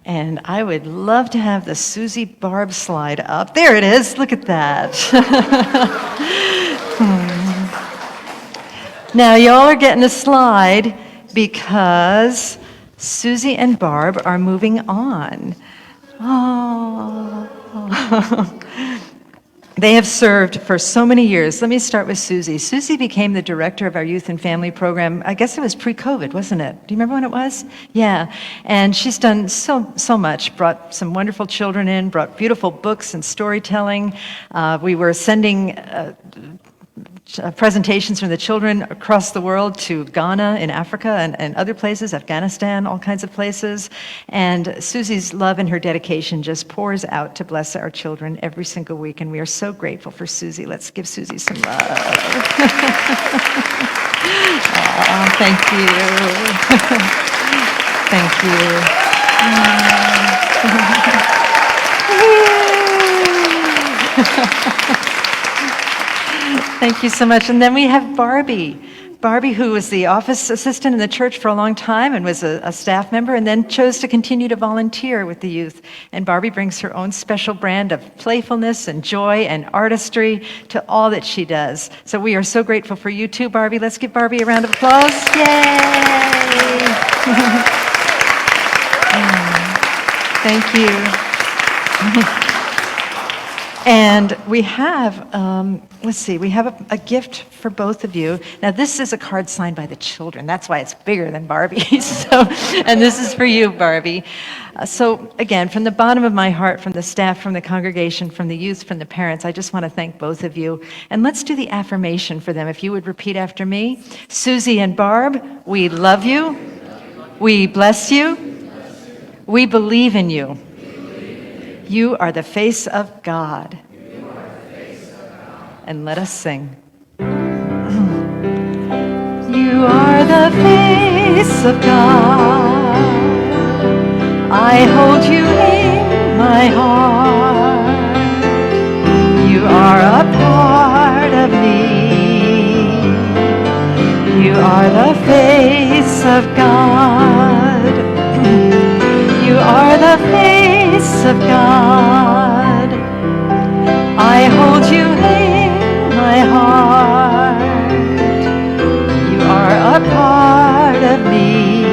And I would love to have the Susie Barb slide up. There it is. Look at that. Now, y'all are getting a slide because Susie and Barb are moving on. Oh. They have served for so many years. Let me start with Susie. Susie became the director of our youth and family program. I guess it was pre-COVID, wasn't it? Do you remember when it was? Yeah. And she's done so much, brought some wonderful children in, brought beautiful books and storytelling. We were sending presentations from the children across the world to Ghana in Africa and other places, Afghanistan, all kinds of places. And Susie's love and her dedication just pours out to bless our children every single week, and we are so grateful for Susie. Let's give Susie some love. Oh, thank you. Thank you. Thank you so much. And then we have Barbie. Barbie, who was the office assistant in the church for a long time and was a staff member, and then chose to continue to volunteer with the youth. And Barbie brings her own special brand of playfulness and joy and artistry to all that she does. So we are so grateful for you too, Barbie. Let's give Barbie a round of applause. Yay! Thank you. And we have, we have a gift for both of you. Now, this is a card signed by the children. That's why it's bigger than Barbie's. And this is for you, Barbie. So again, from the bottom of my heart, from the staff, from the congregation, from the youth, from the parents, I just want to thank both of you. And let's do the affirmation for them. If you would repeat after me. Susie and Barb, we love you. We bless you. We believe in you. You are the face of God. And let us sing. You are the face of God. I hold you in my heart. You are a part of me. You are the face of God. You are the face of God. I hold you in my heart. You are a part of me.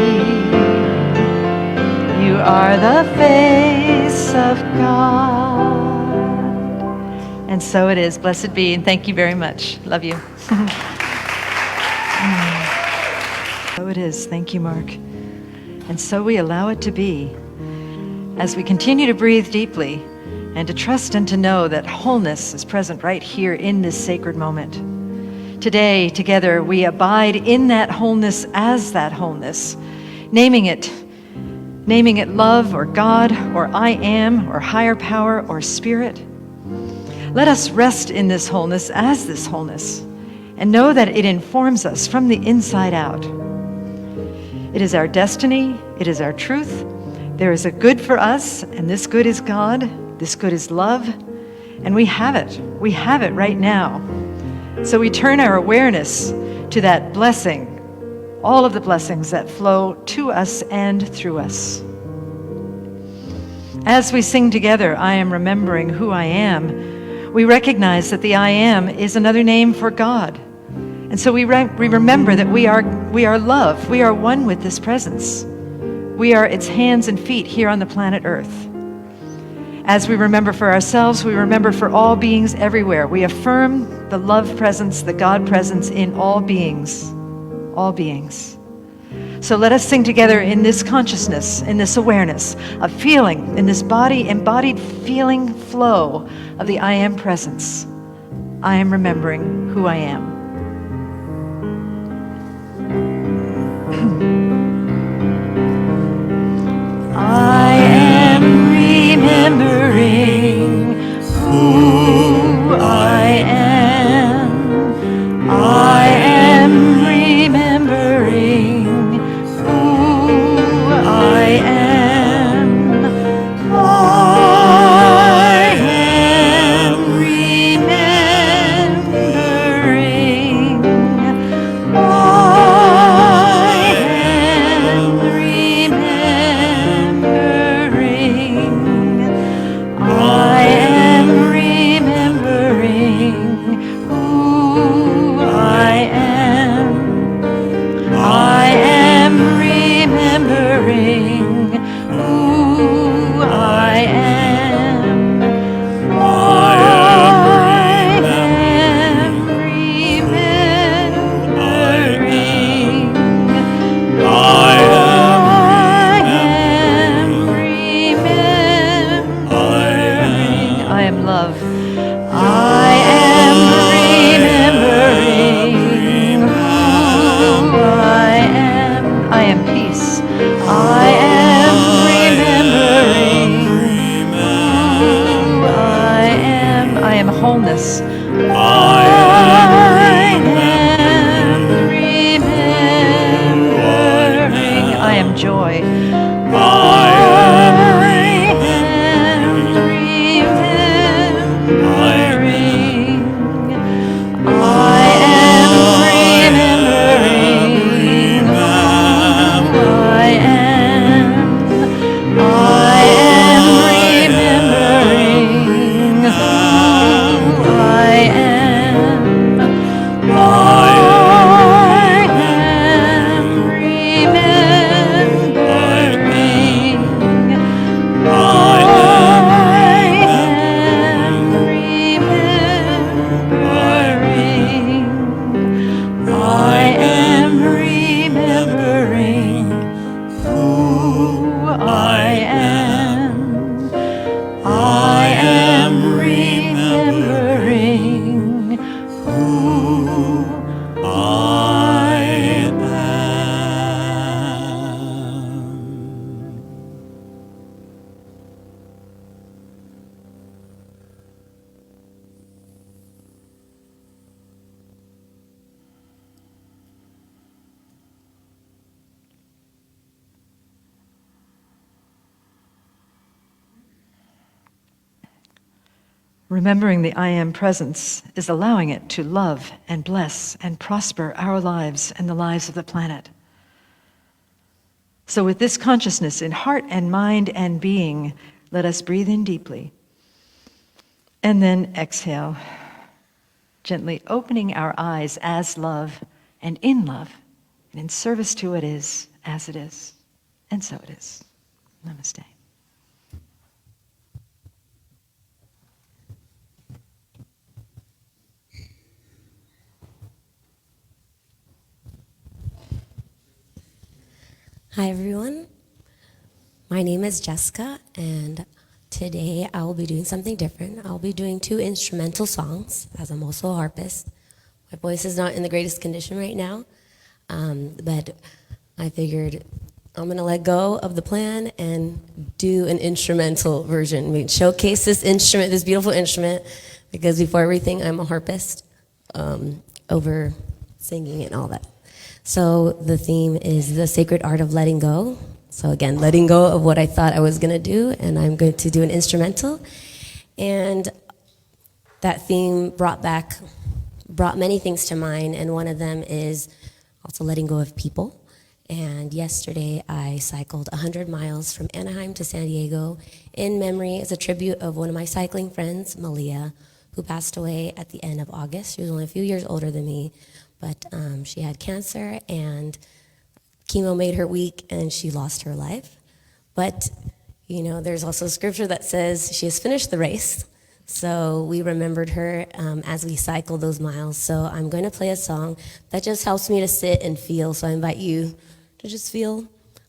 You are the face of God. And so it is. Blessed be, and thank you very much. Love you. So it is. Thank you, Mark. And so we allow it to be. As we continue to breathe deeply and to trust and to know that wholeness is present right here in this sacred moment. Today, together, we abide in that wholeness as that wholeness, naming it love or God or I am or higher power or spirit. Let us rest in this wholeness as this wholeness and know that it informs us from the inside out. It is our destiny, it is our truth. There is a good for us, and this good is God, this good is love, and we have it. We have it right now. So we turn our awareness to that blessing, all of the blessings that flow to us and through us. As we sing together, I am remembering who I am, we recognize that the I am is another name for God. And so we remember that we are love. We are one with this presence. We are its hands and feet here on the planet Earth. As we remember for ourselves, we remember for all beings everywhere. We affirm the love presence, the God presence in all beings. All beings. So let us sing together in this consciousness, in this awareness of feeling, in this body embodied feeling flow of the I am presence. I am remembering who I am. I am remembering who I am. I am remembering who I am. I am remembering. I am remembering. I am. Remembering the I Am presence is allowing it to love and bless and prosper our lives and the lives of the planet. So with this consciousness in heart and mind and being, let us breathe in deeply. And then exhale, gently opening our eyes as love and in love and in service to what is as it is. And so it is. Namaste. Hi everyone, my name is Jessica and today I will be doing something different. I'll be doing 2 instrumental songs as I'm also a harpist. My voice is not in the greatest condition right now, but I figured I'm gonna let go of the plan and do an instrumental version. We showcase this instrument, this beautiful instrument, because before everything I'm a harpist, over singing and all that. So the theme is the sacred art of letting go. So again, letting go of what I thought I was gonna do, and I'm going to do an instrumental. And that theme brought many things to mind, and one of them is also letting go of people. And yesterday I cycled 100 miles from Anaheim to San Diego in memory as a tribute of one of my cycling friends, Malia, who passed away at the end of August. She was only a few years older than me, but she had cancer and chemo made her weak and she lost her life. But, you know, there's also scripture that says she has finished the race. So we remembered her as we cycled those miles. So I'm going to play a song that just helps me to sit and feel. So I invite you to just feel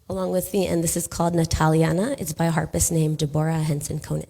along with me. And this is called Nataliana. It's by a harpist named Deborah Henson Conant.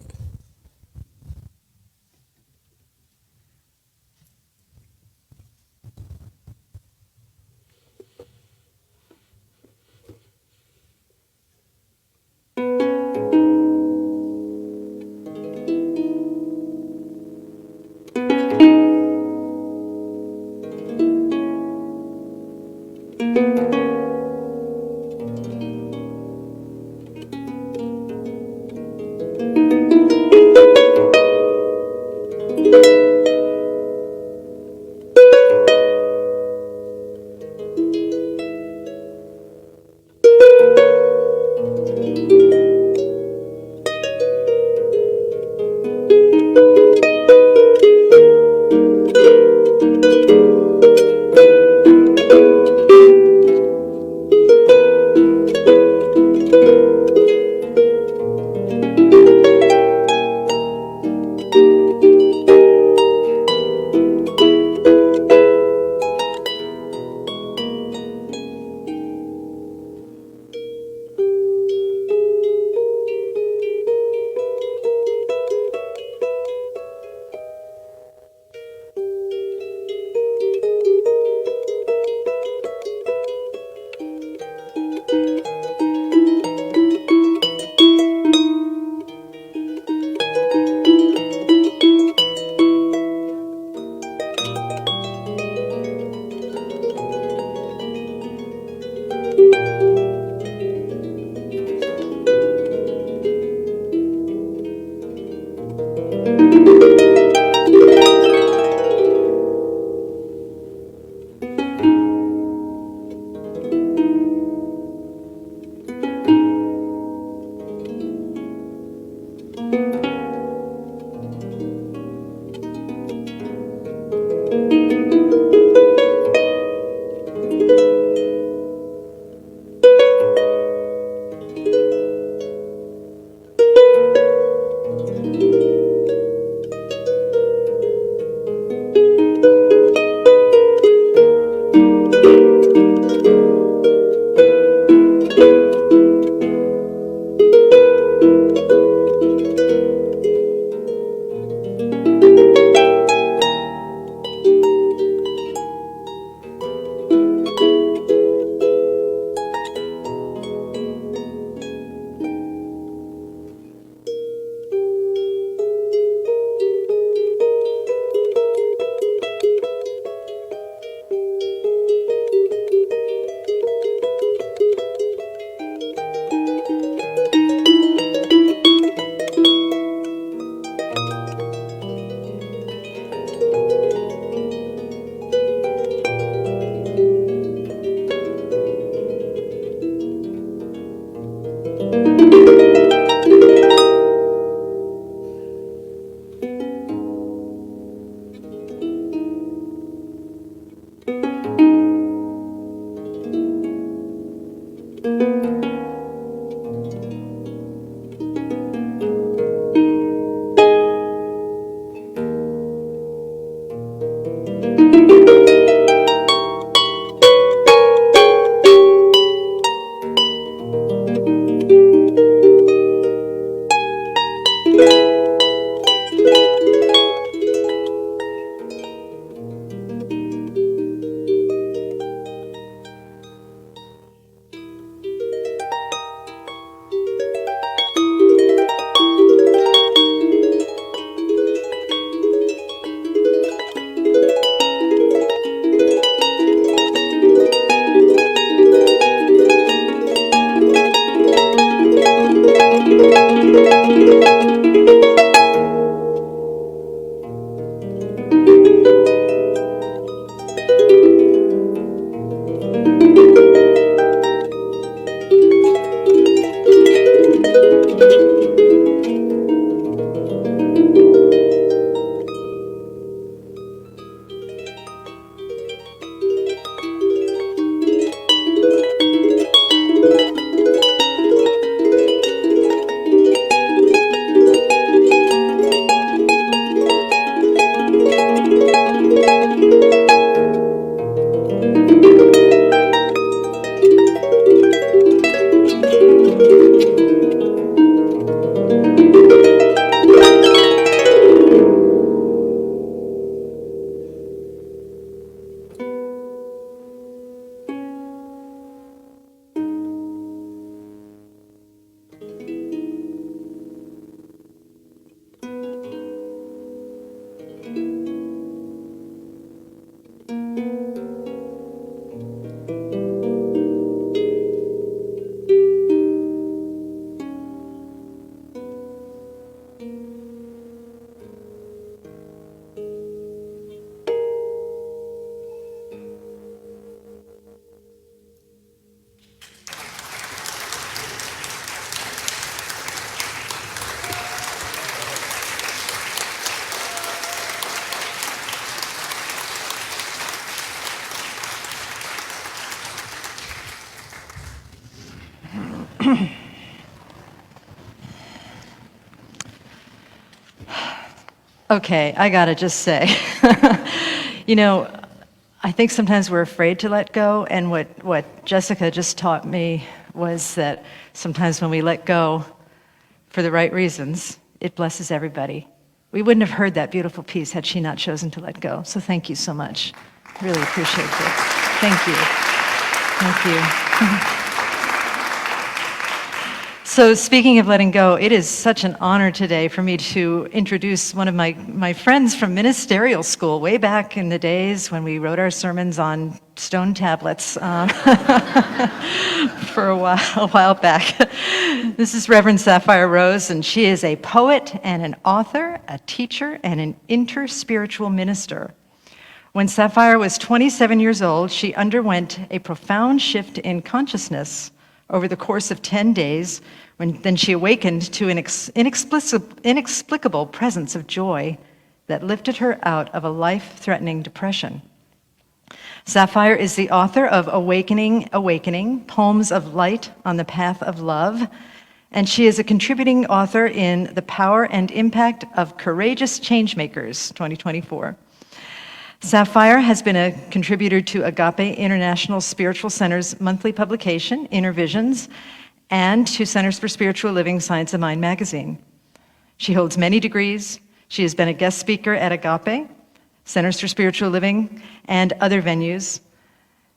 Okay, I gotta just say, you know, I think sometimes we're afraid to let go, and what Jessica just taught me was that sometimes when we let go for the right reasons, it blesses everybody. We wouldn't have heard that beautiful piece had she not chosen to let go. So thank you so much. Really appreciate it. Thank you. Thank you. So speaking of letting go, it is such an honor today for me to introduce one of my friends from ministerial school, way back in the days when we wrote our sermons on stone tablets for a while back. This is Reverend Sapphire Rose, and she is a poet and an author, a teacher, and an interspiritual minister. When Sapphire was 27 years old, she underwent a profound shift in consciousness over the course of 10 days, then she awakened to an inexplicable presence of joy that lifted her out of a life-threatening depression. Sapphire is the author of Awakening, Poems of Light on the Path of Love, and she is a contributing author in The Power and Impact of Courageous Changemakers, 2024. Sapphire has been a contributor to Agape International Spiritual Center's monthly publication, Inner Visions, and to Centers for Spiritual Living Science of Mind magazine. She holds many degrees. She has been a guest speaker at Agape, Centers for Spiritual Living, and other venues.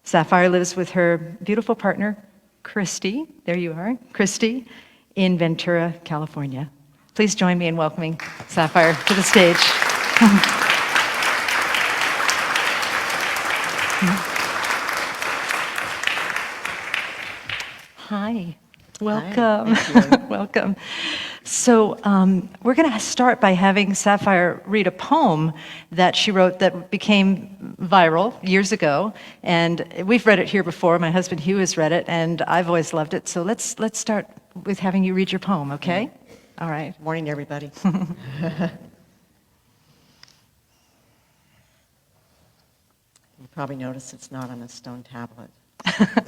Sapphire lives with her beautiful partner, Christy, there you are, Christy, in Ventura, California. Please join me in welcoming Sapphire to the stage. Hi, welcome. Hi, Welcome. So we're going to start by having Sapphire read a poem that she wrote that became viral years ago, and we've read it here before. My husband Hugh has read it, and I've always loved it. So let's start with having you read your poem, okay? All right. Morning, everybody. probably notice it's not on a stone tablet.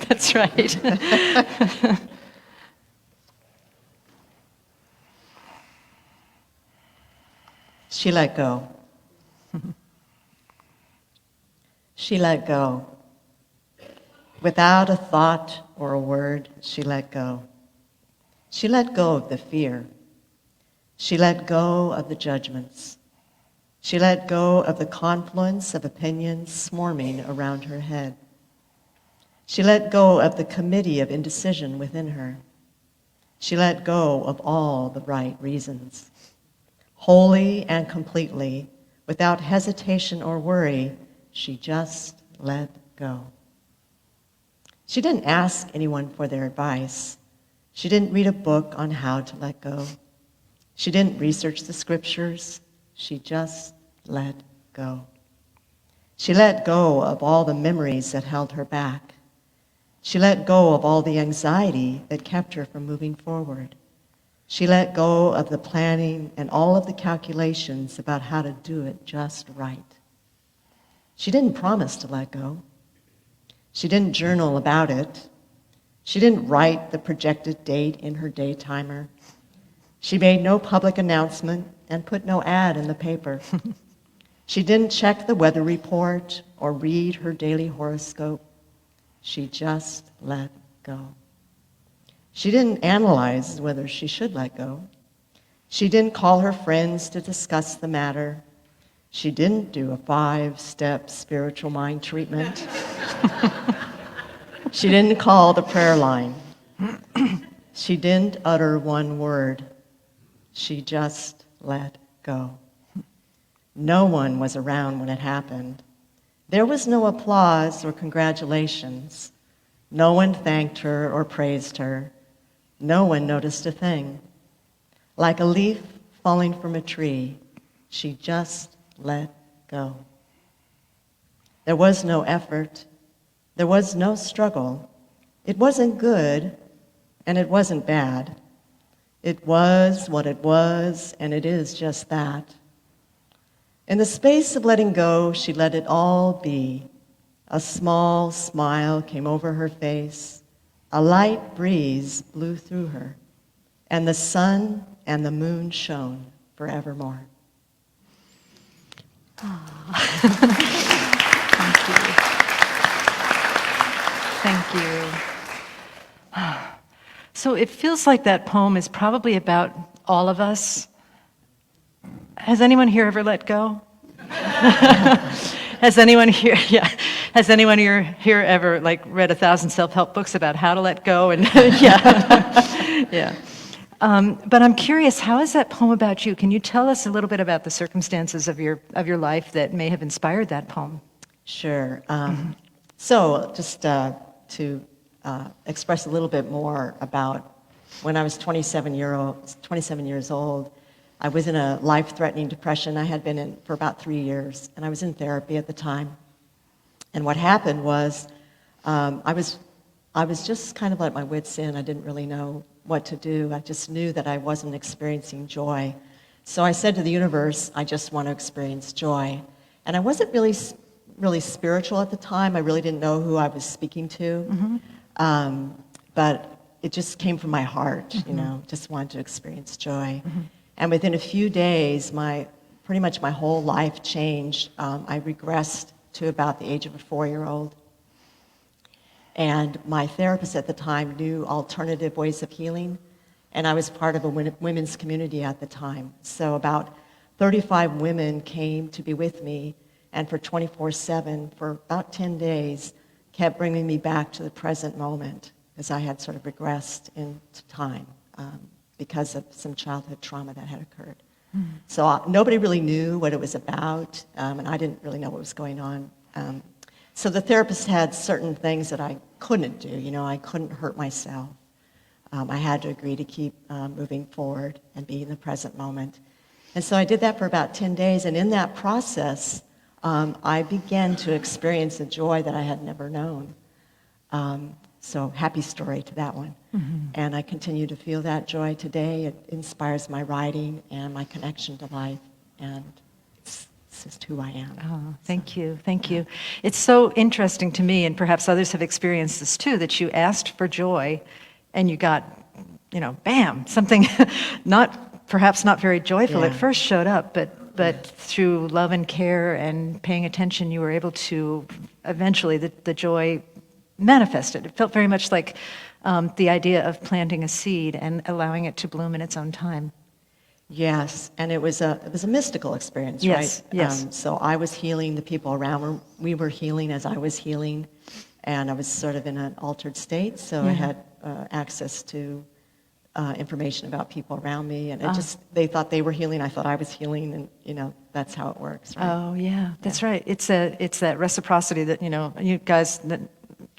That's right. She let go. She let go. Without a thought or a word, she let go. She let go of the fear. She let go of the judgments. She let go of the confluence of opinions swarming around her head. She let go of the committee of indecision within her. She let go of all the right reasons. Wholly and completely, without hesitation or worry, she just let go. She didn't ask anyone for their advice. She didn't read a book on how to let go. She didn't research the scriptures. She just let go. She let go of all the memories that held her back. She let go of all the anxiety that kept her from moving forward. She let go of the planning and all of the calculations about how to do it just right. She didn't promise to let go. She didn't journal about it. She didn't write the projected date in her day timer. She made no public announcement and put no ad in the paper. She didn't check the weather report or read her daily horoscope. She just let go. She didn't analyze whether she should let go. She didn't call her friends to discuss the matter. She didn't do a 5-step spiritual mind treatment. She didn't call the prayer line. She didn't utter one word. She just let go. No one was around when it happened. There was no applause or congratulations. No one thanked her or praised her. No one noticed a thing. Like a leaf falling from a tree, she just let go. There was no effort. There was no struggle. It wasn't good, and it wasn't bad. It was what it was, and it is just that. In the space of letting go, she let it all be. A small smile came over her face. A light breeze blew through her, and the sun and the moon shone forevermore. Thank you. So it feels like that poem is probably about all of us. Has anyone here ever let go? Has anyone here, has anyone here ever read 1,000 self-help books about how to let go? And yeah. But I'm curious, how is that poem about you? Can you tell us a little bit about the circumstances of your life that may have inspired that poem? Sure. So just to express a little bit more about when I was 27 years old, I was in a life-threatening depression. I had been in for about 3 years, and I was in therapy at the time. And what happened was, I was just kind of at my wit's end. I didn't really know what to do. I just knew that I wasn't experiencing joy. So I said to the universe, I just want to experience joy. And I wasn't really spiritual at the time. I really didn't know who I was speaking to. But it just came from my heart, just wanted to experience joy. And within a few days, pretty much my whole life changed. I regressed to about the age of a 4-year-old. And my therapist at the time knew alternative ways of healing, and I was part of a women's community at the time. So about 35 women came to be with me, and for 24/7, for about 10 days, kept bringing me back to the present moment, as I had sort of regressed into time because of some childhood trauma that had occurred. So nobody really knew what it was about, and I didn't really know what was going on. So the therapist had certain things that I couldn't do. I couldn't hurt myself. I had to agree to keep moving forward and be in the present moment. And so I did that for about 10 days, and in that process, I began to experience a joy that I had never known. So happy story to that one. And I continue to feel that joy today. It inspires my writing and my connection to life. And it's It's just who I am. Oh, thank you. Thank you. It's so interesting to me, and perhaps others have experienced this too, that you asked for joy and you got, bam, something perhaps not very joyful at first showed up, but through love and care and paying attention, you were able to eventually, the joy manifested. It felt very much like the idea of planting a seed and allowing it to bloom in its own time. Yes, and it was a mystical experience, Yes, right? yes. So I was healing the people around. We were healing as I was healing, and I was sort of in an altered state. So I had access to information about people around me, and they thought they were healing. I thought I was healing, and that's how it works, right? Oh yeah, that's right. It's that reciprocity that you guys that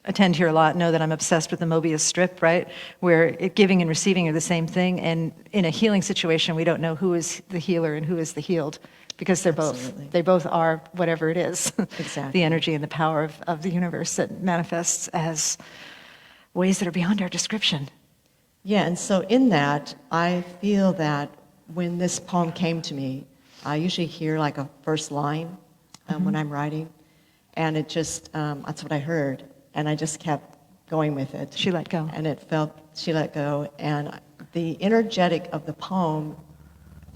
attend here a lot know that I'm obsessed with the Mobius strip, right? Where giving and receiving are the same thing, and in a healing situation, we don't know who is the healer and who is the healed, because they both are whatever it is. Exactly. The energy and the power of the universe that manifests as ways that are beyond our description. Yeah, and so in that, I feel that when this poem came to me, I usually hear like a first line when I'm writing, and it just, that's what I heard, and I just kept going with it. She let go. And it felt, she let go, and the energetic of the poem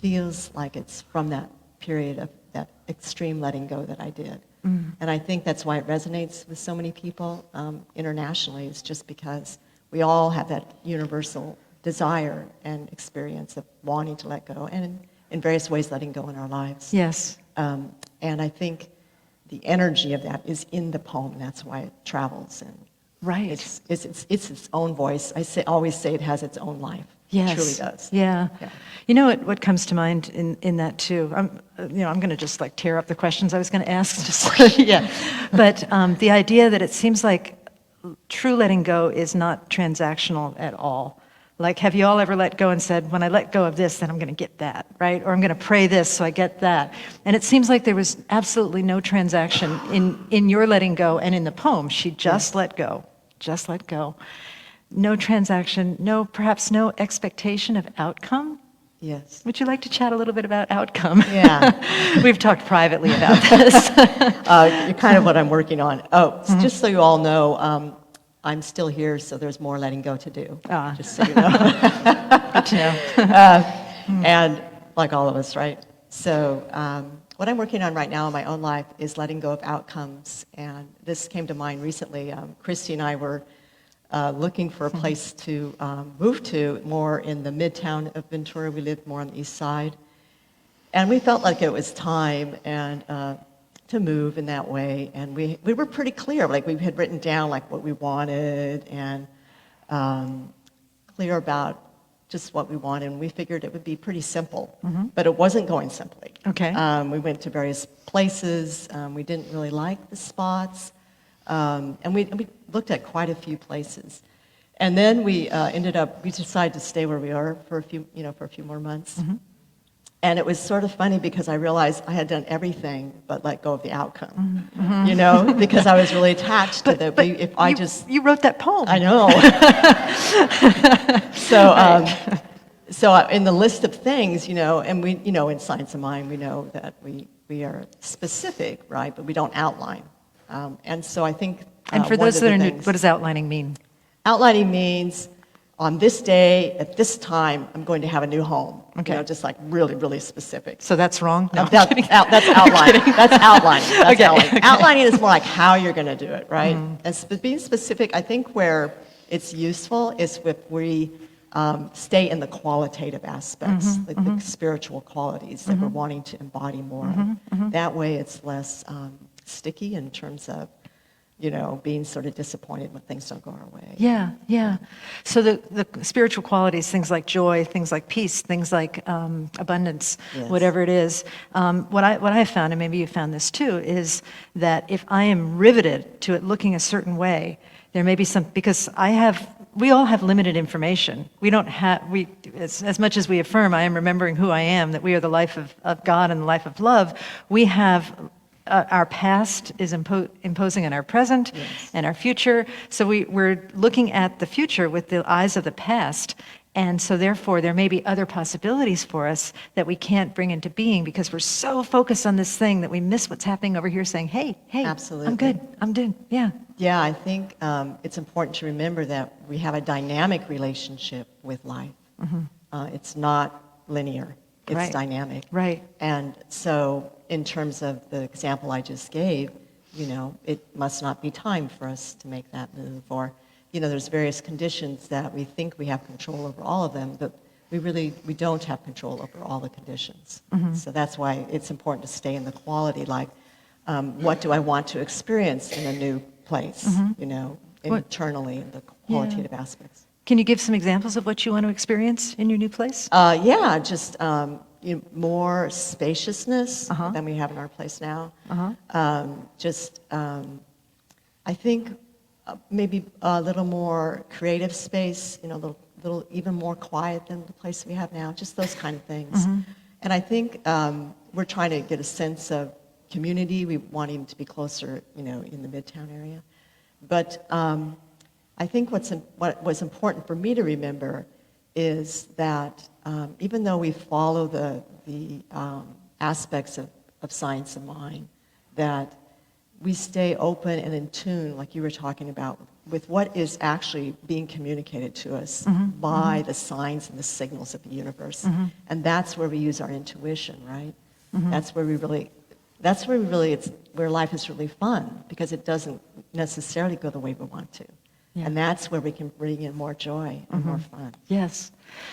feels like it's from that period of that extreme letting go that I did. And I think that's why it resonates with so many people internationally, is just because we all have that universal desire and experience of wanting to let go, and in various ways letting go in our lives. Yes. And I think the energy of that is in the poem, and that's why it travels. And Right. it's its own voice. I always say it has its own life. Yes. It truly does. Yeah. Yeah. You know what comes to mind in that too? I'm going to just like tear up the questions I was going to ask. But the idea that it seems like true letting go is not transactional at all. Like, have you all ever let go and said, when I let go of this, then I'm going to get that, right? Or I'm going to pray this so I get that. And it seems like there was absolutely no transaction in your letting go and in the poem. She just let go. Just let go. No transaction, perhaps no expectation of outcome. Yes. Would you like to chat a little bit about outcome? Yeah. We've talked privately about this. Kind of what I'm working on. Oh, just so you all know, I'm still here, so there's more letting go to do. Just so you know. Good to know. And like all of us, right? So what I'm working on right now in my own life is letting go of outcomes. And this came to mind recently. Christy and I were looking for a place to move to, more in the midtown of Ventura. We lived more on the east side. And we felt like it was time to move in that way. And we were pretty clear. Like, we had written down like what we wanted, and clear about just what we wanted. And we figured it would be pretty simple. But it wasn't going simply. Okay. We went to various places. We didn't really like the spots. And we looked at quite a few places. And then we decided to stay where we are for a few more months. And it was sort of funny because I realized I had done everything but let go of the outcome, because I was really attached to the, you wrote that poem. I know. So in the list of things, and we, in Science of Mind, we know that we are specific, right, but we don't outline. And so I think. And for those that are new, what does outlining mean? Outlining means on this day, at this time, I'm going to have a new home. Okay. Just like really, really specific. So that's wrong? No, That's outlining. That's outlining. That's Okay, outlining. okay. Outlining is more like how you're going to do it, right? And being specific, I think where it's useful is if we stay in the qualitative aspects, like the spiritual qualities that we're wanting to embody more of. That way it's less sticky in terms of, being sort of disappointed when things don't go our way. Yeah, yeah. So the spiritual qualities, things like joy, things like peace, things like abundance, Yes. whatever it is. What I have found, and maybe you found this too, is that if I am riveted to it looking a certain way, there may be because we all have limited information. We don't have, as much as we affirm, I am remembering who I am, that we are the life of God and the life of love, we have our past is imposing on our present and our future. So we're looking at the future with the eyes of the past, And so therefore, there may be other possibilities for us that we can't bring into being because we're so focused on this thing that we miss what's happening over here saying, hey, Absolutely. I'm good, I'm doing, yeah. Yeah, I think it's important to remember that we have a dynamic relationship with life. It's not linear, it's Right. dynamic. Right. And so, in terms of the example I just gave, it must not be time for us to make that move. Or, there's various conditions that we think we have control over all of them, but we don't have control over all the conditions. So that's why it's important to stay in the quality, like, what do I want to experience in a new place, internally, in the qualitative aspects. Can you give some examples of what you want to experience in your new place? Yeah, just more spaciousness than we have in our place now. I think maybe a little more creative space, a little even more quiet than the place we have now, just those kind of things. And I think we're trying to get a sense of community. We want him to be closer, in the Midtown area. But I think what was important for me to remember is that even though we follow the aspects of science of mind, that we stay open and in tune, like you were talking about, with what is actually being communicated to us by the signs and the signals of the universe. And that's where we use our intuition, right? That's where where life is really fun, because it doesn't necessarily go the way we want to. Yeah. And that's where we can bring in more joy and more fun. Yes.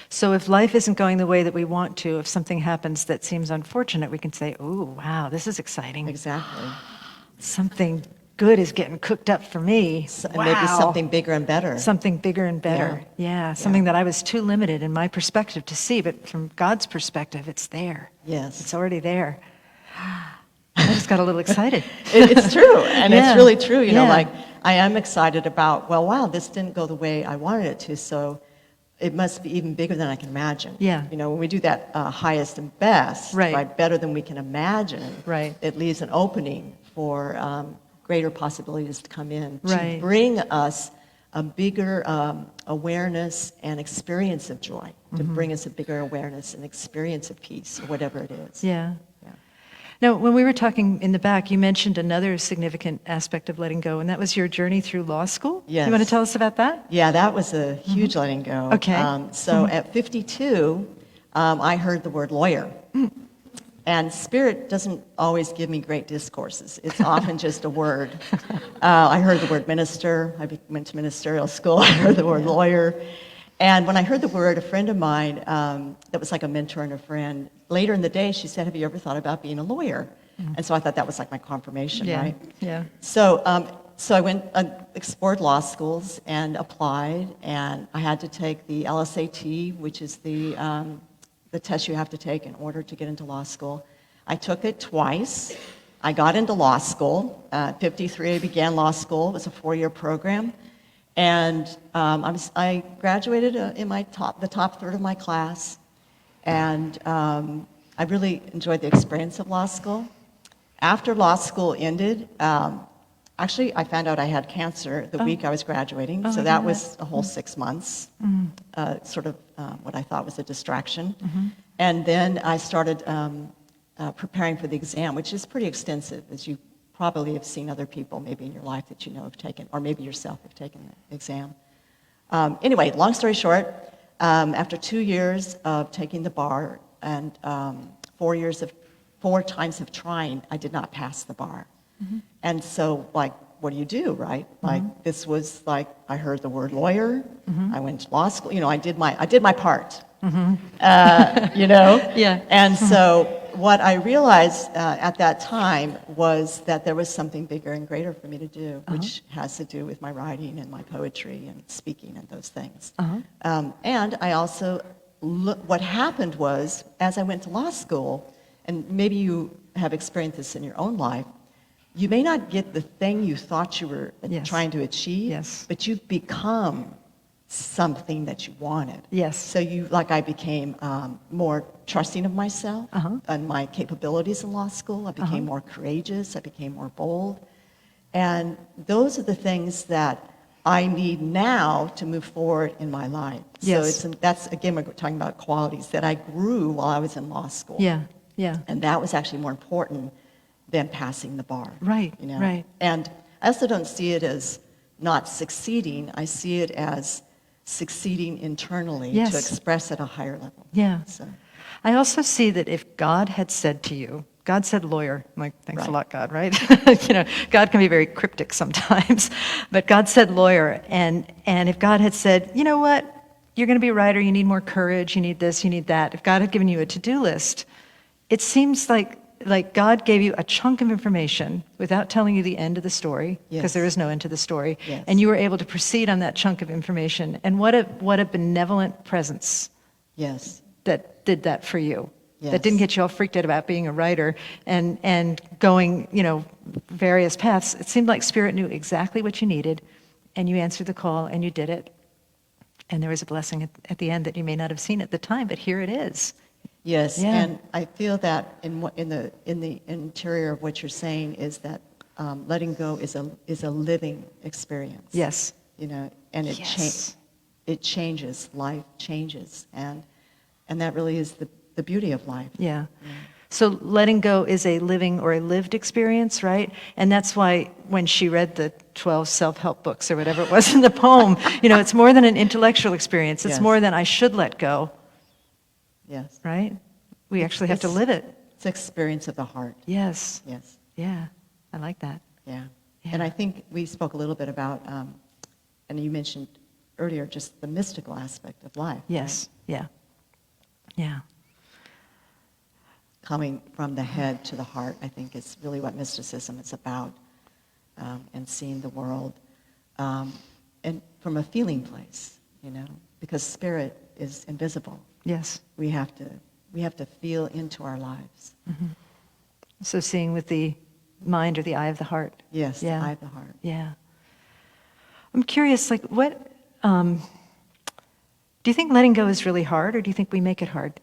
So if life isn't going the way that we want to, if something happens that seems unfortunate, we can say, "Ooh, wow, this is exciting. Exactly. Something good is getting cooked up for me. And maybe something bigger and better. Something bigger and better. Yeah, something that I was too limited in my perspective to see, but from God's perspective, it's there. Yes. It's already there. I just got a little excited. It's true, and Yeah. it's really true. Yeah. Like, I am excited about, well, wow, this didn't go the way I wanted it to, so it must be even bigger than I can imagine. Yeah. When we do that highest and best, Right. better than we can imagine, Right. it leaves an opening for greater possibilities to come in, to Right. bring us a bigger awareness and experience of joy, to bring us a bigger awareness and experience of peace, or whatever it is. Yeah. Yeah. Now, when we were talking in the back, you mentioned another significant aspect of letting go, and that was your journey through law school. Yes. You want to tell us about that? Yeah, that was a huge letting go. Okay. So at 52, I heard the word lawyer. And Spirit doesn't always give me great discourses. It's often just a word. I heard the word minister. I went to ministerial school. I heard the word lawyer. And when I heard the word, a friend of mine that was like a mentor and a friend, later in the day, she said, "Have you ever thought about being a lawyer?" And so I thought that was like my confirmation, Yeah. right? Yeah. So I went, explored law schools and applied, and I had to take the LSAT, which is the test you have to take in order to get into law school. I took it twice. I got into law school. At 53, I began law school. It was a 4-year program. And I graduated in the top third of my class. And I really enjoyed the experience of law school. After law school ended, actually, I found out I had cancer the week I was graduating, so that was a whole 6 months, sort of what I thought was a distraction. And then I started preparing for the exam, which is pretty extensive, as you probably have seen other people maybe in your life that you know have taken, or maybe yourself have taken the exam. Anyway, long story short, after 2 years of taking the bar and 4 times of trying, I did not pass the bar. And so, like, what do you do, right? Like, this was like, I heard the word lawyer, I went to law school, I did my part, Yeah. And so what I realized at that time was that there was something bigger and greater for me to do, which has to do with my writing and my poetry and speaking and those things. And I also, what happened was, as I went to law school, and maybe you have experienced this in your own life, you may not get the thing you thought you were Yes. trying to achieve, Yes. but you become something that you wanted. Yes. So I became more trusting of myself and my capabilities in law school. I became more courageous. I became more bold. And those are the things that I need now to move forward in my life. Yes. So that's, again, we're talking about qualities that I grew while I was in law school. Yeah, yeah. And that was actually more important than passing the bar. Right, You know? right. And I also don't see it as not succeeding. I see it as succeeding internally Yes. to express at a higher level. Yeah. So, I also see that if God had said to you, God said lawyer. I'm like, thanks a Right. lot, God, right? God can be very cryptic sometimes. But God said lawyer. And if God had said, you know what, you're going to be a writer, you need more courage, you need this, you need that. If God had given you a to-do list, it seems like God gave you a chunk of information without telling you the end of the story, because Yes. there is no end to the story. Yes. And you were able to proceed on that chunk of information. And what a benevolent presence yes. that did that for you. Yes. That didn't get you all freaked out about being a writer and going, various paths. It seemed like Spirit knew exactly what you needed, and you answered the call, and you did it. And there was a blessing at the end that you may not have seen at the time, but here it is. Yes, Yeah. and I feel that in the interior of what you're saying is that letting go is a living experience. Yes. And it Yes. it changes, life changes, and that really is the beauty of life. Yeah. So letting go is a living or a lived experience, right? And that's why when she read the 12 self-help books or whatever it was in the poem, it's more than an intellectual experience. It's Yes. more than I should let go, Yes, right? We actually have to It's- live it. it's experience of the heart. Yes. Yes, Yeah. I like that. yeah. Yeah. And I think we spoke a little bit about, and you mentioned earlier, just the mystical aspect of life. Yes. Yeah. Yeah. Coming from the head to the heart, I think, is really what mysticism is about, and seeing the world, and from a feeling place, because spirit is invisible. Yes. We have to feel into our lives. So seeing with the mind or the eye of the heart. Yes, Yeah. the eye of the heart. Yeah. I'm curious, what, do you think letting go is really hard, or do you think we make it hard?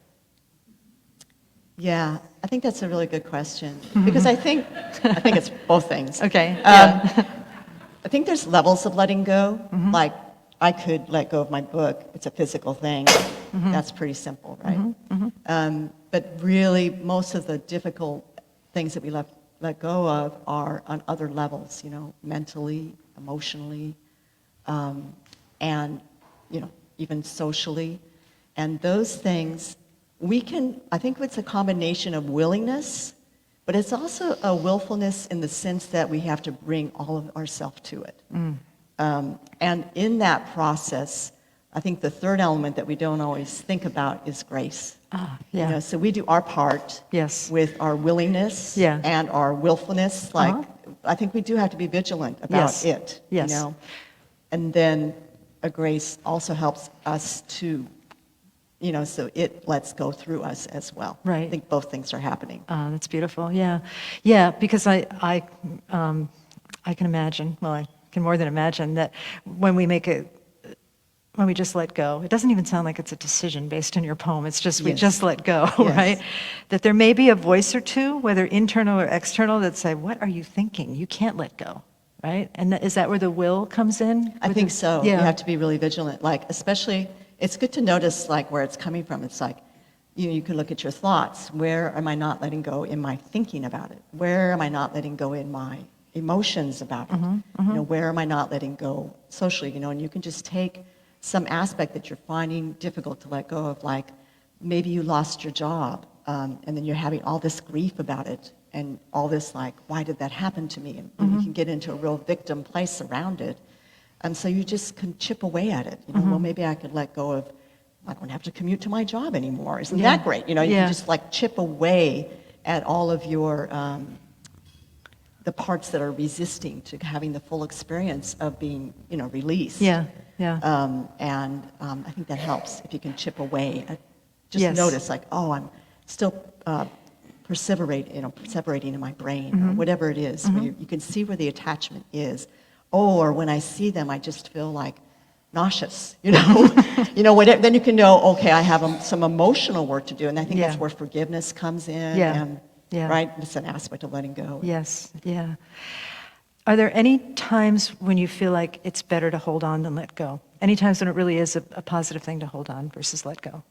Yeah, I think that's a really good question, because I think it's both things. Okay. I think there's levels of letting go. Like, I could let go of my book. It's a physical thing. That's pretty simple, right? But really, most of the difficult things that we let go of are on other levels, mentally, emotionally, and, even socially. And those things, I think it's a combination of willingness, but it's also a willfulness in the sense that we have to bring all of ourselves to it. And in that process, I think the third element that we don't always think about is grace. Yeah. So we do our part Yes. with our willingness Yeah. and our willfulness. I think we do have to be vigilant about Yes. it. Yes. And then a grace also helps us to, so it lets go through us as well. Right. I think both things are happening. That's beautiful. Yeah. Yeah, because I can imagine, well, I can more than imagine that when we just let go, it doesn't even sound like it's a decision based on your poem. It's just, we Yes. just let go, Yes. right? That there may be a voice or two, whether internal or external, that say, what are you thinking? You can't let go, right? And is that where the will comes in? I think so. Yeah. You have to be really vigilant. Especially, it's good to notice, where it's coming from. It's you can look at your thoughts. Where am I not letting go in my thinking about it? Where am I not letting go in my emotions about it? Where am I not letting go socially? And you can just take some aspect that you're finding difficult to let go of, maybe you lost your job, and then you're having all this grief about it, and all this why did that happen to me? And you can get into a real victim place around it. And so you just can chip away at it. Well, maybe I could let go of, I don't have to commute to my job anymore. Isn't Yeah. that great? You Yeah. can just chip away at all of your, the parts that are resisting to having the full experience of being, released. Yeah, yeah. I think that helps if you can chip away at, just Yes. notice I'm still perseverating in my brain, or whatever it is. Where you can see where the attachment is. Or when I see them, I just feel nauseous, whatever. Then you can know, okay, I have some emotional work to do, and I think Yeah. that's where forgiveness comes in. Yeah. And, Yeah. right, it's an aspect of letting go. Yes, yeah. Are there any times when you feel like it's better to hold on than let go? Any times when it really is a positive thing to hold on versus let go?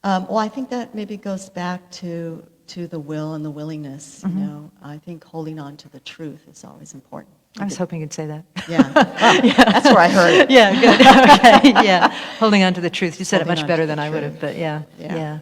Well, I think that maybe goes back to the will and the willingness. You know, I think holding on to the truth is always important. I was hoping you'd say that. Yeah, that's where I heard it. Yeah, good. Okay, yeah. Holding on to the truth. You said it Holding much on better to the than I would have, truth. but yeah, Yeah. yeah.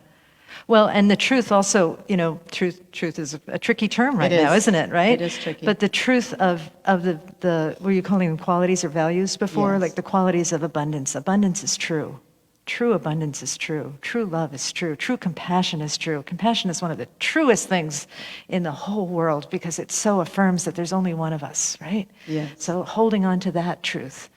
Well, and the truth also, you know, truth is a tricky term right It now, is. isn't it? Right? It is tricky. But the truth of the were you calling them qualities or values before? Yes. Like the qualities of abundance. Abundance is true. True abundance is true. True love is true. True compassion is true. Compassion is one of the truest things in the whole world because it so affirms that there's only one of us, right? Yes. So holding on to that truth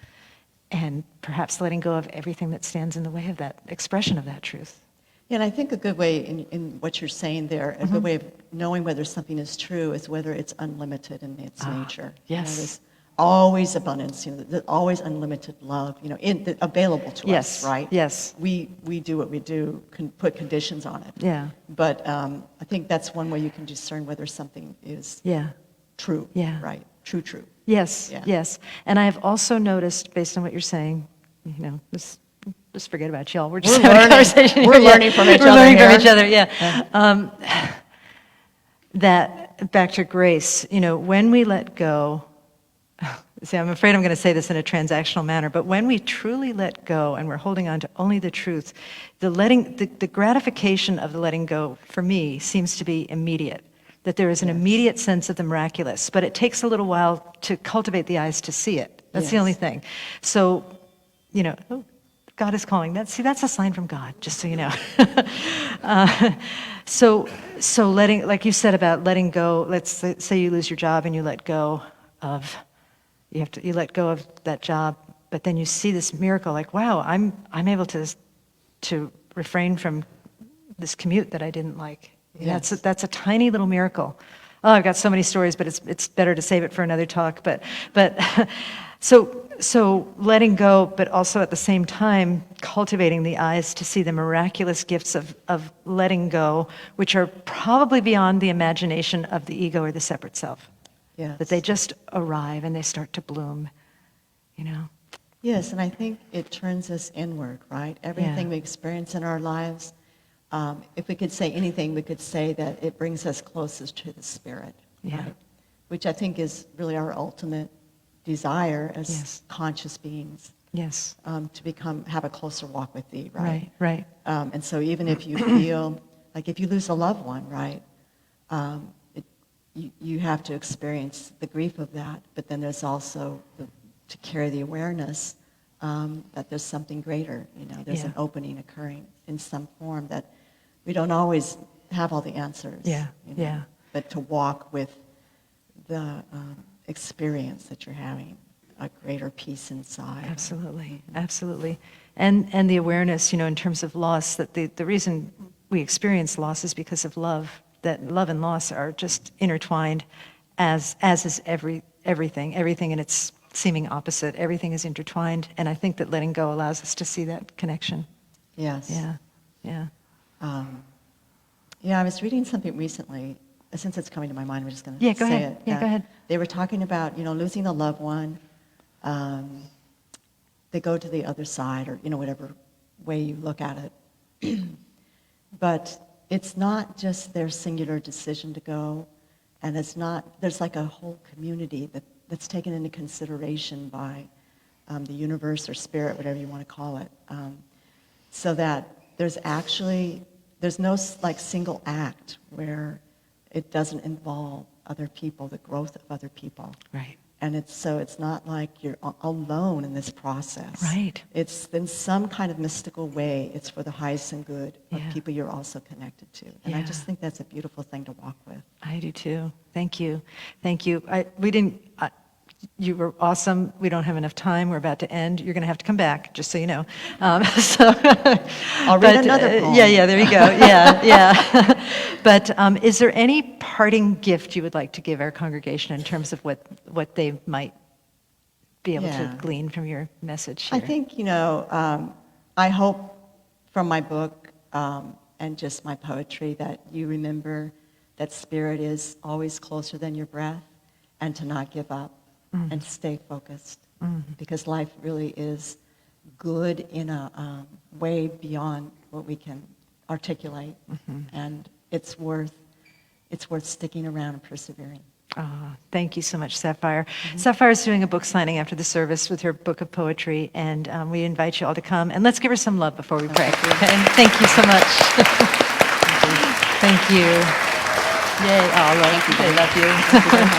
and perhaps letting go of everything that stands in the way of that expression of that truth. Yeah, and I think a good way in what you're saying there, a good way of knowing whether something is true is whether it's unlimited in its nature. You know, yes. there's always abundance, you know, there's always unlimited love, you know, available to Yes, us, right? yes. We do what we do, can put conditions on it. Yeah. But I think that's one way you can discern whether something is Yeah. true, Yeah. right? True. Yes, Yeah. yes. And I've also noticed, based on what you're saying, you know, just forget about y'all. We're just We're having a learning. conversation. We're learning from each We're other learning from here. each other, yeah. That, back to grace, you know, when we let go, see, I'm afraid I'm going to say this in a transactional manner, but when we truly let go and we're holding on to only the truth, the gratification of the letting go, for me, seems to be immediate. That there is an immediate sense of the miraculous, but it takes a little while to cultivate the eyes to see it. That's the Yes. only thing. So, you know, God is calling. That's a sign from God, just so you know. So letting, like you said about letting go, let's say you lose your job and you let go of, you let go of that job, but then you see this miracle, like, wow, I'm able to refrain from this commute that I didn't like. Yes. That's a tiny little miracle. Oh, I've got so many stories, but it's better to save it for another talk. But so letting go, but also at the same time cultivating the eyes to see the miraculous gifts of letting go, which are probably beyond the imagination of the ego or the separate self. Yes. That they just arrive and they start to bloom, you know? Yes, and I think it turns us inward, right? Everything Yeah. we experience in our lives, if we could say anything, we could say that it brings us closest to the Spirit, Yeah. right? Which I think is really our ultimate desire as Yes. conscious beings, Yes. to have a closer walk with Thee, right? Right. And so even if you feel, like if you lose a loved one, right, you have to experience the grief of that, but then there's also to carry the awareness that there's something greater, you know, there's Yeah. an opening occurring in some form that we don't always have all the answers. Yeah, you know, yeah. But to walk with the experience that you're having, a greater peace inside. Absolutely, absolutely. And the awareness, you know, in terms of loss, that the reason we experience loss is because of love, that love and loss are just intertwined, as is everything in its seeming opposite. Everything is intertwined, and I think that letting go allows us to see that connection. Yes. Yeah. Yeah, I was reading something recently. Since it's coming to my mind, I'm just going to Yeah, go say ahead. it. Yeah, go ahead. They were talking about, you know, losing a loved one. They go to the other side, or, you know, whatever way you look at it. But it's not just their singular decision to go, and it's not, there's like a whole community that's taken into consideration by the universe or spirit, whatever you want to call it. So that there's no like single act where it doesn't involve other people, the growth of other people. Right. And it's not like you're alone in this process. Right. It's in some kind of mystical way, it's for the highest and good of Yeah. people you're also connected to. And I Yeah. just think that's a beautiful thing to walk with. I do too. Thank you. You were awesome. We don't have enough time. We're about to end. You're going to have to come back, just so you know. I'll read another poem. Yeah, there you go. Yeah. But is there any parting gift you would like to give our congregation in terms of what they might be able Yeah. to glean from your message I here? think, you know, I hope from my book and just my poetry that you remember that spirit is always closer than your breath, and to not give up and stay focused, because life really is good in a way beyond what we can articulate, and it's worth sticking around and persevering. Oh, thank you so much, Sapphire. Sapphire's doing a book signing after the service with her book of poetry, and we invite you all to come. And let's give her some love before we pray. Okay? And thank you so much. Thank you. Yay. Oh, I love you.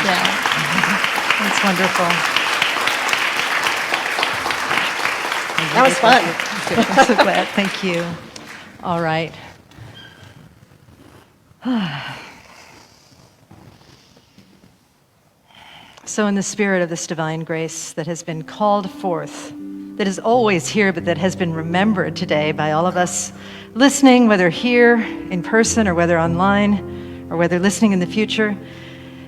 Yeah. That's wonderful. That was fun. I'm so glad. Thank you. All right. So in the spirit of this divine grace that has been called forth, that is always here, but that has been remembered today by all of us listening, whether here in person or whether online or whether listening in the future,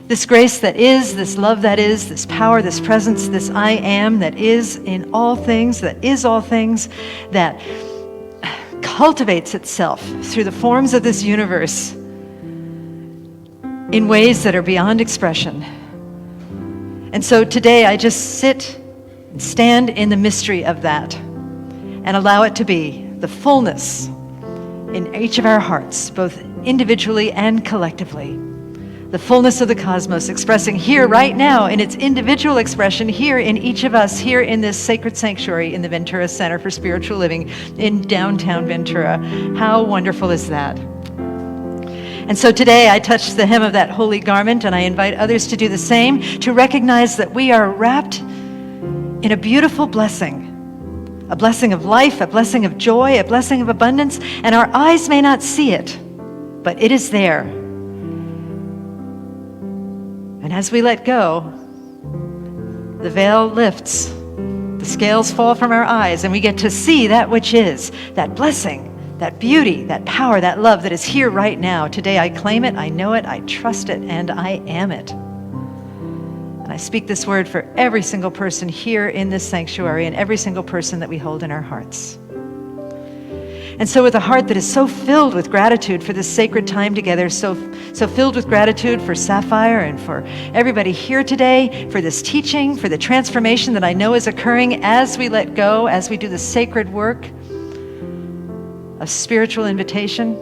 this grace that is, this love that is, this power, this presence, this I am that is in all things, that is all things, that cultivates itself through the forms of this universe in ways that are beyond expression. And so today I just sit and stand in the mystery of that and allow it to be the fullness in each of our hearts, both individually and collectively. The fullness of the cosmos expressing here right now in its individual expression here in each of us, here in this sacred sanctuary in the Ventura Center for Spiritual Living in downtown Ventura. How wonderful is that? And so today I touch the hem of that holy garment, and I invite others to do the same, to recognize that we are wrapped in a beautiful blessing. A blessing of life, a blessing of joy, a blessing of abundance, and our eyes may not see it, but it is there. And as we let go, the veil lifts, the scales fall from our eyes, and we get to see that which is, that blessing, that beauty, that power, that love that is here right now. Today I claim it, I know it, I trust it, and I am it. And I speak this word for every single person here in this sanctuary and every single person that we hold in our hearts. And so with a heart that is so filled with gratitude for this sacred time together, so filled with gratitude for Sapphire and for everybody here today, for this teaching, for the transformation that I know is occurring as we let go, as we do the sacred work of spiritual invitation.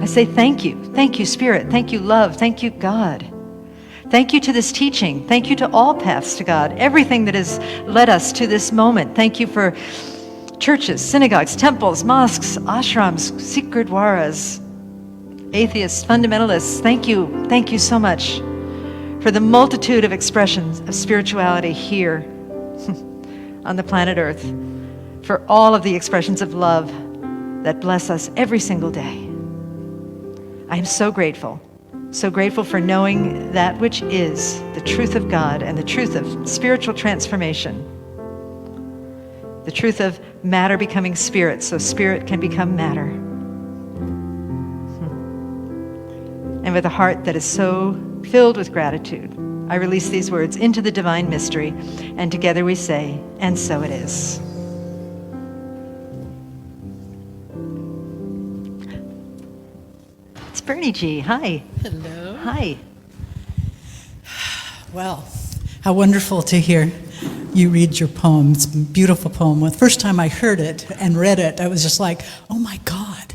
I say thank you. Thank you, Spirit. Thank you, love. Thank you, God. Thank you to this teaching. Thank you to all paths to God, everything that has led us to this moment. Thank you for churches, synagogues, temples, mosques, ashrams, Sikh gurdwaras, atheists, fundamentalists. Thank you so much for the multitude of expressions of spirituality here on the planet Earth, for all of the expressions of love that bless us every single day. I am so grateful for knowing that which is the truth of God and the truth of spiritual transformation, the truth of matter becoming spirit so spirit can become matter. And with a heart that is so filled with gratitude, I release these words into the divine mystery, and together we say, and so it is. It's Bernie G. Hi. Hello. Hi. Well, how wonderful to hear you read your poem. It's a beautiful poem. The first time I heard it and read it, I was just like, oh my God.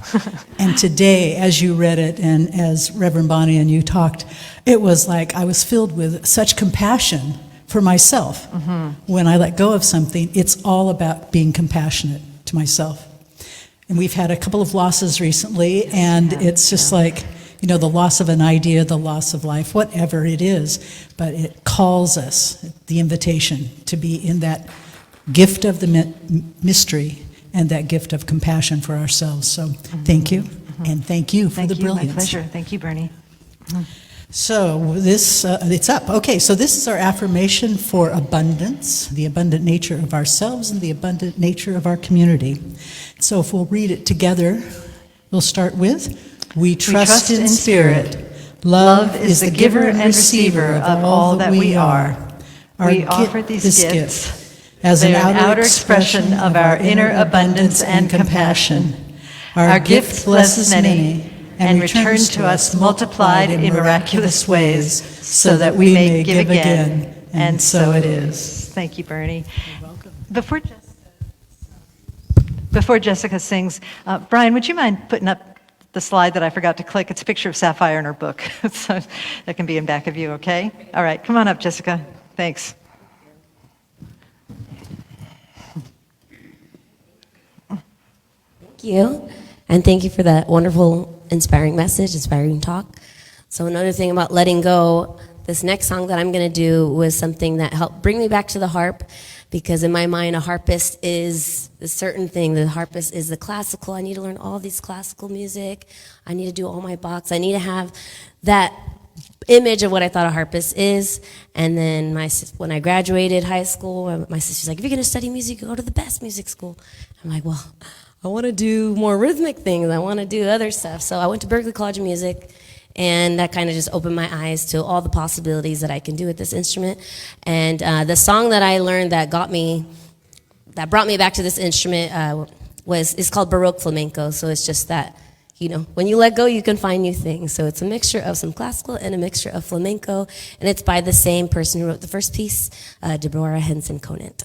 And today, as you read it and as Reverend Bonnie and you talked, it was like I was filled with such compassion for myself. When I let go of something, it's all about being compassionate to myself. And we've had a couple of losses recently, and it's just like, you know, the loss of an idea, the loss of life, whatever it is, but it calls us, the invitation, to be in that gift of the mystery and that gift of compassion for ourselves. So thank you, and thank you for the brilliance. My pleasure. Thank you, Bernie. So this, it's up. Okay, so this is our affirmation for abundance, the abundant nature of ourselves and the abundant nature of our community. So if we'll read it together, we'll start with, we trust in spirit. Love is the giver and receiver of all that we are. We offer these gifts as an they're outer expression of our inner abundance and compassion. Our gift blesses many, and returns to us multiplied in miraculous ways, so that we may give again. And so it is. Thank you, Bernie. You're welcome. Before Jessica sings, Brian, would you mind putting up the slide that I forgot to click? It's a picture of Sapphire in her book. So that can be in back of you, okay? All right, come on up, Jessica. Thanks. Thank you. And thank you for that wonderful, inspiring message, inspiring talk. So another thing about letting go, this next song that I'm going to do was something that helped bring me back to the harp, because in my mind, a harpist is a certain thing. The harpist is the classical. I need to learn all these classical music. I need to do all my Bachs. I need to have that image of what I thought a harpist is. And then when I graduated high school, my sister's like, if you're going to study music, go to the best music school. I'm like, well, I want to do more rhythmic things. I want to do other stuff. So I went to Berklee College of Music, and that kind of just opened my eyes to all the possibilities that I can do with this instrument. And the song that I learned that brought me back to this instrument is called Baroque Flamenco. So it's just that, when you let go, you can find new things. So it's a mixture of some classical and a mixture of flamenco, and it's by the same person who wrote the first piece, Deborah Henson Conant.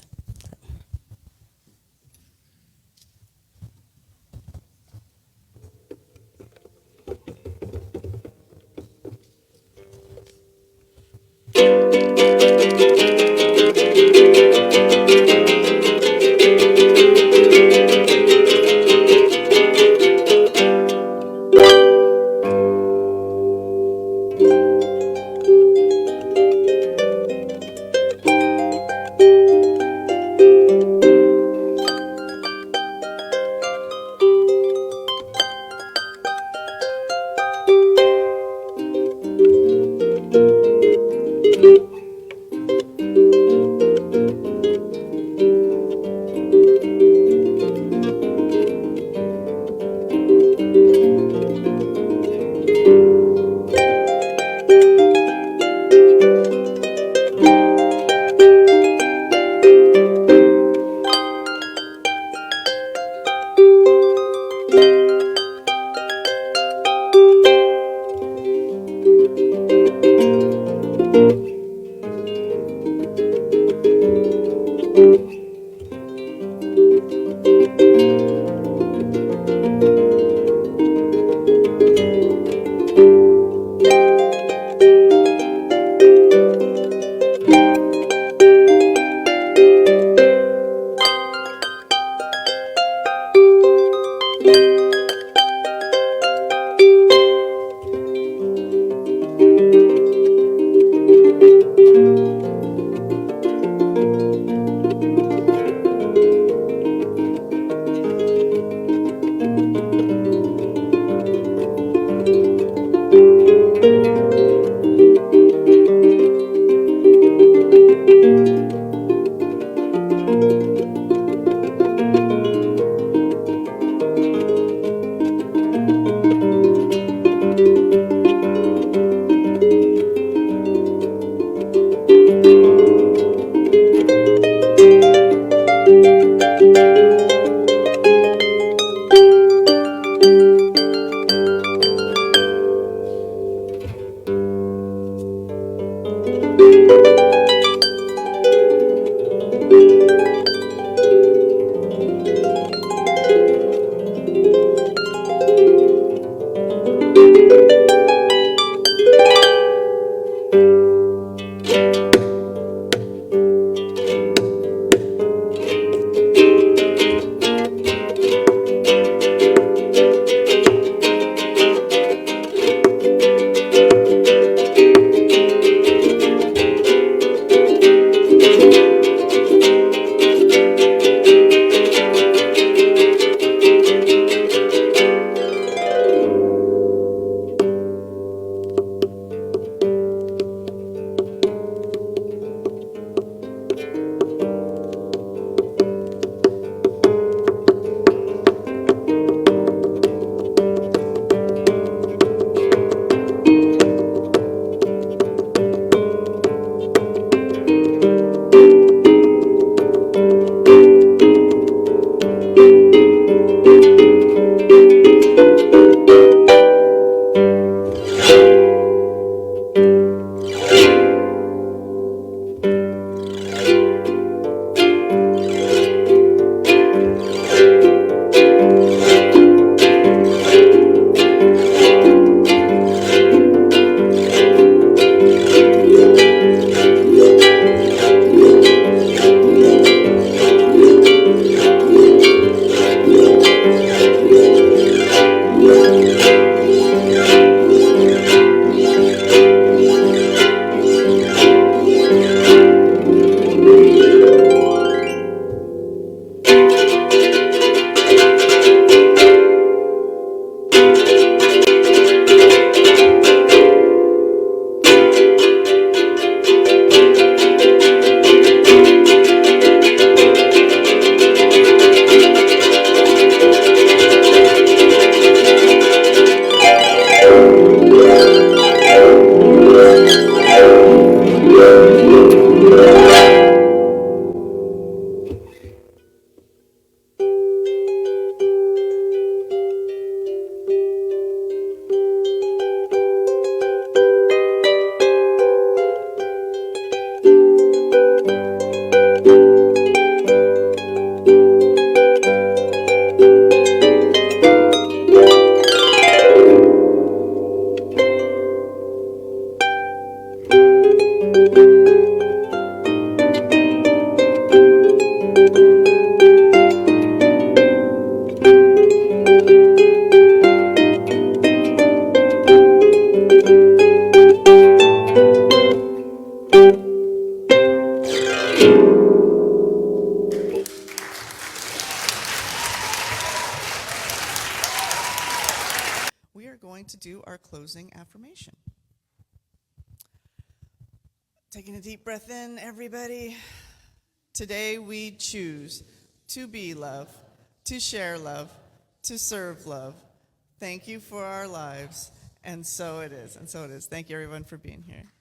We are going to do our closing affirmation. Taking a deep breath in, everybody. Today we choose to be love, to share love, to serve love. Thank you for our lives. And so it is, and so it is. Thank you, everyone, for being here.